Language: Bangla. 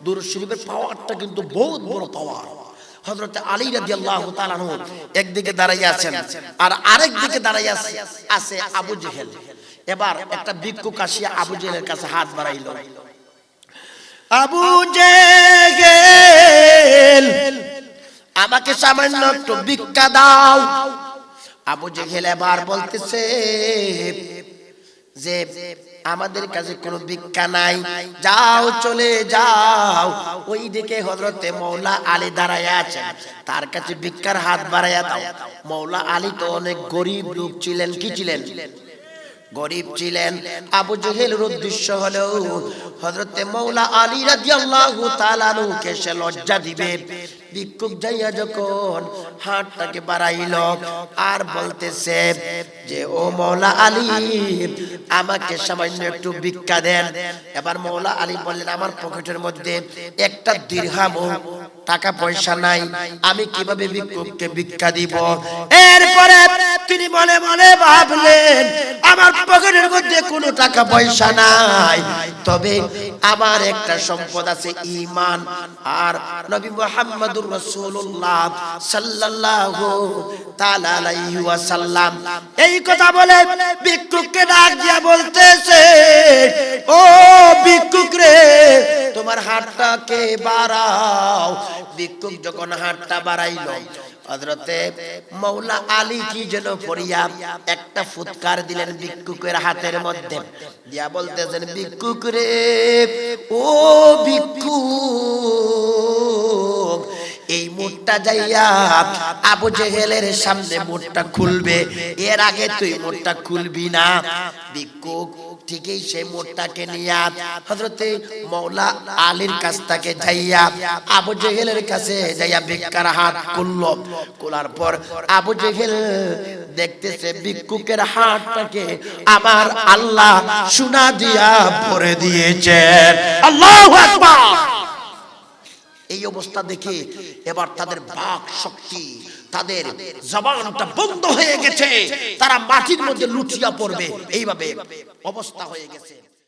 দুরূদ শরীফের পাওয়ারটা কিন্তু বহুত বড় পাওয়ার। হযরত আলী রাদিয়াল্লাহু তাআলা আনহু একদিকে দাঁড়াইয়া আছেন আর আরেক দিকে দাঁড়াইয়া আছে আবু জেহেল। এবার একটা ভিক্ষুক আসিয়া আবু জেহেলের কাছে হাত বাড়াইল। আবু জেহেল, আমাকে সামান্য একটু ভিক্ষা দাও। আবু জেহেল এবার বলতেছে যে আমাদের কাছে কোনো ভিক্ষা নাই, যাও চলে যাও। ওই দিকে হযরতে মওলা আলী দাঁড়ায়া আছেন, তার কাছে ভিক্ষার হাত বাড়াইয়া দাও। মওলা আলী তো অনেক গরিব লোক ছিলেন, কি ছিলেন? গরিব ছিলেন। আবু জেহেলের উদ্দেশ্য হলো হযরতে মওলা আলী রাদিয়াল্লাহু তাআলা আনহুকে সে লজ্জা দিবে। ভিক্ষুক যাইয়া যখন হাতটাকে বাড়াইল আর বলতেছে যে ও মওলা আলী, আমাকে সামান্য একটু ভিক্ষা দেন। এবার মওলা আলী বললেন, আমার পকেটের মধ্যে একটা দিরহামও টাকা পয়সা নাই, আমি কিভাবে ভিক্ষুককে ভিক্ষা দিব? এরপরে তিনি মনে মনে ভাবলেন, আমার পকেটের মধ্যে কোনো টাকা পয়সা নাই, তবে আমার একটা সম্পদ আছে, ঈমান। আর নবী মুহাম্মদুর রাসূলুল্লাহ সাল্লাল্লাহু তাআলা আলাইহি ওয়াসাল্লাম এই কথা বলে ভিক্ষুককে ডাক দিয়া বলতেছে, ও ভিক্ষুক রে, তোমার হাতটাকে বাড়াও। ভিক্ষুক যখন হাতটা বাড়াইল, হযরতে মওলা আলী কি যেন পড়িয়া একটা ফুৎকার দিলেন ভিক্ষুকের হাতের মধ্যে, দিয়া বলতেছেন, ভিক্ষুক রে, ও ভিক্ষুক, এই মুঠটা যাইয়া আবু জেহেলের সামনে মুঠটা খুলবে, এর আগে তুই মুঠটা খুলবি না। ভিক্ষুক ঠিকই সেই মুঠটাকে নিয়া হযরতে মওলা আলীর কাছ থেকে যাইয়া আবু জেহেলের কাছে যাইয়া ভিক্ষার হাত খুলল। খোলার পর আবু জেহেল দেখতেছে ভিক্ষুকের হাতটাকে আমার আল্লাহ সোনা দিয়া ভরে দিয়েছেন। আল্লাহু আকবার। এই অবস্থা দেখে এবার তাদের বাক শক্তি, তাদের জবানটা বন্ধ হয়ে গেছে, তারা মাটির মধ্যে লুটিয়া পড়বে, এইভাবে অবস্থা হয়ে গেছে।